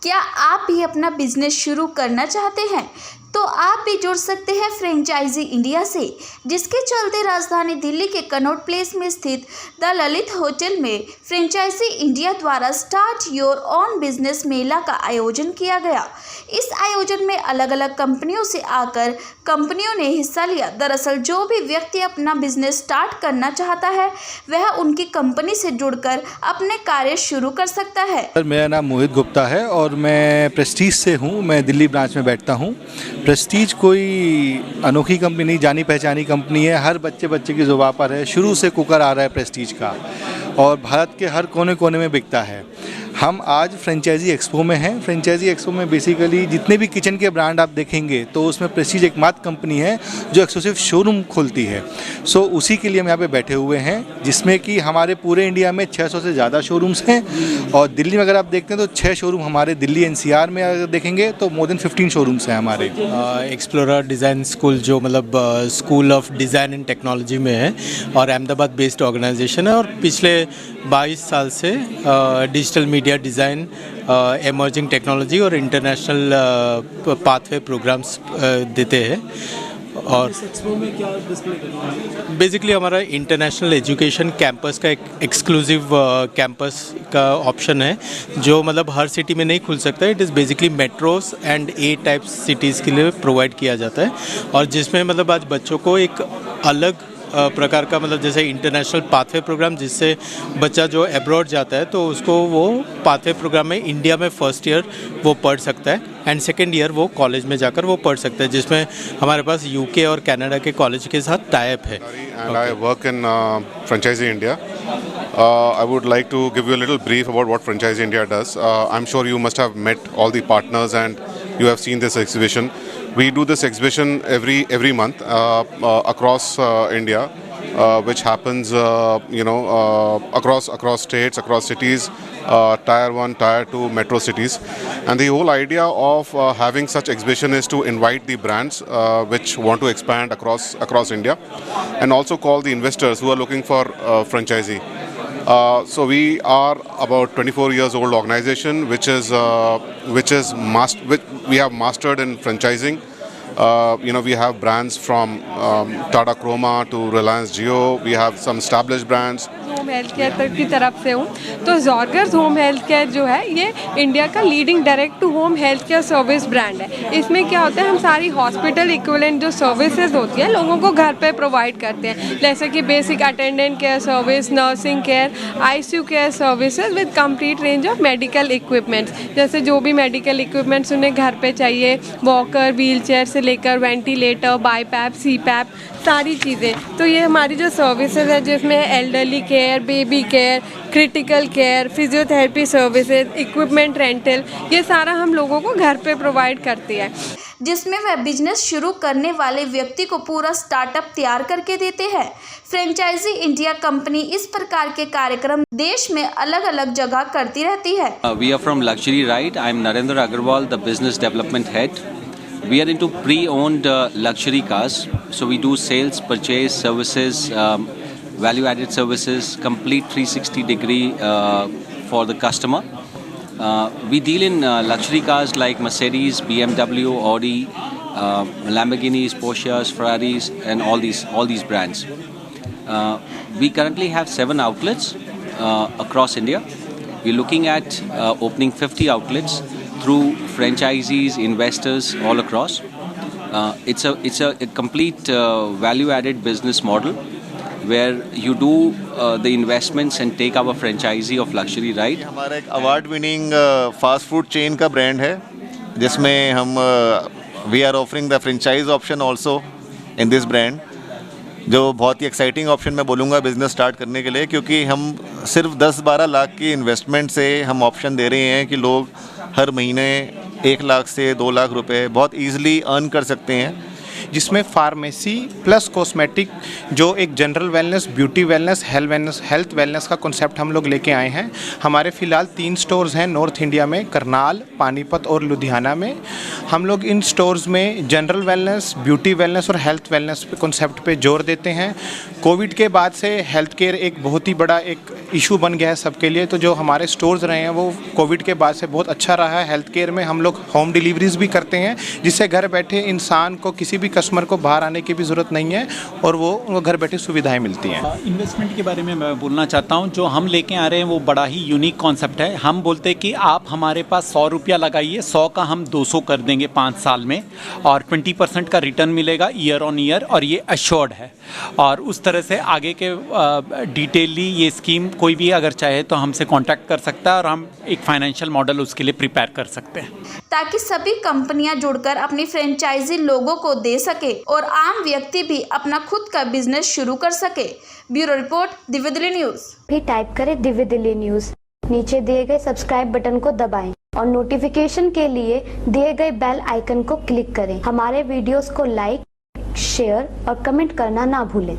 क्या आप भी अपना बिजनेस शुरू करना चाहते हैं तो आप भी जुड़ सकते हैं फ्रेंचाइजी इंडिया से, जिसके चलते राजधानी दिल्ली के कनॉट प्लेस में स्थित द ललित होटल में फ्रेंचाइजी इंडिया द्वारा स्टार्ट योर ओन बिजनेस मेला का आयोजन किया गया। इस आयोजन में अलग अलग कंपनियों से आकर कंपनियों ने हिस्सा लिया। दरअसल जो भी व्यक्ति अपना बिजनेस स्टार्ट करना चाहता है वह उनकी कंपनी से जुड़कर अपने कार्य शुरू कर सकता है। मेरा नाम मोहित गुप्ता है और मैं प्रेस्टीज से हूँ। मैं दिल्ली ब्रांच में बैठता हूँ। प्रेस्टीज कोई अनोखी कंपनी नहीं, जानी पहचानी कंपनी है। हर बच्चे की जुबान पर है, शुरू से कुकर आ रहा है प्रेस्टीज का और भारत के हर कोने कोने में बिकता है। हम आज फ्रेंचाइजी एक्सपो में हैं। फ्रेंचाइजी एक्सपो में बेसिकली जितने भी किचन के ब्रांड आप देखेंगे तो उसमें प्रेस्टीज एकमात्र कंपनी है जो एक्सक्लूसिव शोरूम खोलती है। सो उसी के लिए हम यहाँ पे बैठे हुए हैं, जिसमें कि हमारे पूरे इंडिया में 600 से ज़्यादा शोरूम्स हैं और दिल्ली में अगर आप देखते हैं तो 6 शोरूम हमारे दिल्ली NCR में अगर देखेंगे तो मोर देन 15 शोरूम्स हैं हमारे। एक्सप्लोरर डिज़ाइन स्कूल जो मतलब school of design and technology में है और अहमदाबाद बेस्ड ऑर्गेनाइजेशन है और पिछले 22 साल से digital media design, emerging technology और इंटरनेशनल पाथवे प्रोग्राम्स देते हैं। और बेसिकली हमारा इंटरनेशनल एजुकेशन कैंपस का एक एक्सक्लूसिव कैंपस का ऑप्शन है जो मतलब हर सिटी में नहीं खुल सकता है। It is basically metros and A type cities के लिए प्रोवाइड किया जाता है और जिसमें मतलब आज बच्चों को एक अलग प्रकार का मतलब जैसे इंटरनेशनल पाथवे प्रोग्राम, जिससे बच्चा जो अब्रॉड जाता है तो उसको वो पाथवे प्रोग्राम में इंडिया में फर्स्ट ईयर वो पढ़ सकता है एंड सेकेंड ईयर वो कॉलेज में जाकर वो पढ़ सकता है, जिसमें हमारे पास UK और कनाडा के कॉलेज के साथ टाई अप है। And I work in Franchisee India. I would like to give you a little brief about what Franchisee India does. I'm sure you must have met all the partners and you have seen this exhibition. We do this exhibition every month across India, which happens across states, across cities, tier 1, tier 2 metro cities. And the whole idea of having such exhibition is to invite the brands which want to expand across India and also call the investors who are looking for franchisee. So we are about 24 years old organization which we have mastered in franchising. We have brands from Tata Croma to Reliance Jio. We have some established brands. Home health care की तरफ से हूँ। तो जॉर्गर्स home health care जो है ये India का leading direct to home health care service brand है। इसमें क्या होता है, हम सारी हॉस्पिटल इक्विवेलेंट जो सर्विसेज होती है लोगों को घर पे प्रोवाइड करते हैं, जैसे कि basic attendant care service, nursing care, ICU care services with complete range of medical equipments. जैसे जो भी मेडिकल इक्विपमेंट्स उन्हें घर पे चाहिए, वॉकर, व्हील चेयर से लेकर वेंटिलेटर, बाईपैप, CPAP, सारी चीज़ें। तो ये हमारी जो सर्विसेज है जिसमें elderly care, baby care, critical care, physiotherapy services, equipment rental, ये सारा हम लोगों को घर पे प्रोवाइड करते हैं, जिसमें वह बिजनेस शुरू करने वाले व्यक्ति को पूरा स्टार्टअप तैयार करके देते हैं। फ्रेंचाइजी इंडिया कंपनी इस प्रकार के कार्यक्रम देश में अलग अलग जगह करती रहती है। We are from Luxury Ride. I am Narendra Agarwal, the business development head. We are into pre-owned luxury cars. So we do sales, purchase, services, value-added services, complete 360-degree for the customer. We deal in luxury cars like Mercedes, BMW, Audi, Lamborghinis, Porsches, Ferraris, and all these brands. We currently have 7 outlets across India. We're looking at opening 50 outlets through franchisees, investors all across. It's a complete value-added business model where you do the investments and take our franchisee of Luxury Ride. हमारा एक award winning fast food chain का brand है जिसमें हम we are offering the franchise option also in this brand, जो बहुत ही exciting option मैं बोलूँगा बिज़नेस स्टार्ट करने के लिए, क्योंकि हम सिर्फ 10-12 लाख की इन्वेस्टमेंट से हम ऑप्शन दे रहे हैं कि लोग हर महीने 1 लाख से 2 लाख रुपए बहुत ईजिली अर्न कर सकते हैं। जिसमें फार्मेसी प्लस कॉस्मेटिक, जो एक general wellness, beauty wellness, health wellness का कॉन्सेप्ट हम लोग लेके आए हैं। हमारे फ़िलहाल 3 स्टोर्स हैं नॉर्थ इंडिया में, करनाल, पानीपत और लुधियाना में। हम लोग इन स्टोर्स में जनरल वेलनेस, ब्यूटी वेलनेस और हेल्थ वेलनेस पे कॉन्सेप्ट पे जोर देते हैं। कोविड के बाद से हेल्थ केयर एक बहुत ही बड़ा एक इशू बन गया है सबके लिए, तो जो हमारे स्टोर्स रहे हैं वो कोविड के बाद से बहुत अच्छा रहा है। हेल्थ केयर में हम लोग होम डिलीवरीज भी करते हैं, जिससे घर बैठे इंसान को, किसी भी कस्टमर को बाहर आने की भी ज़रूरत नहीं है और वो घर बैठे सुविधाएं मिलती हैं। इन्वेस्टमेंट के बारे में मैं बोलना चाहता हूं, जो हम लेके आ रहे हैं वो बड़ा ही यूनिक कॉन्सेप्ट है। हम बोलते हैं कि आप हमारे पास 100 रुपया लगाइए, 100 का हम 200 कर देंगे 5 साल में, और 20% का रिटर्न मिलेगा ईयर ऑन ईयर, और ये अश्योर्ड है। और उस तरह से आगे के डिटेलली ये स्कीम कोई भी अगर चाहे तो हमसे कांटेक्ट कर सकता है, और हम एक फाइनेंशियल मॉडल उसके लिए प्रिपेयर कर सकते हैं, ताकि सभी कंपनियां जुड़कर अपनी फ्रेंचाइजी लोगों को दे सके और आम व्यक्ति भी अपना खुद का बिजनेस शुरू कर सके। Bureau report, Divya Delhi news. भी टाइप करें दिव्य दिल्ली न्यूज़, नीचे दिए गए सब्सक्राइब बटन को दबाएं और नोटिफिकेशन के लिए दिए गए बेल आइकन को क्लिक करें। हमारे वीडियोस को लाइक, शेयर और कमेंट करना ना भूलें।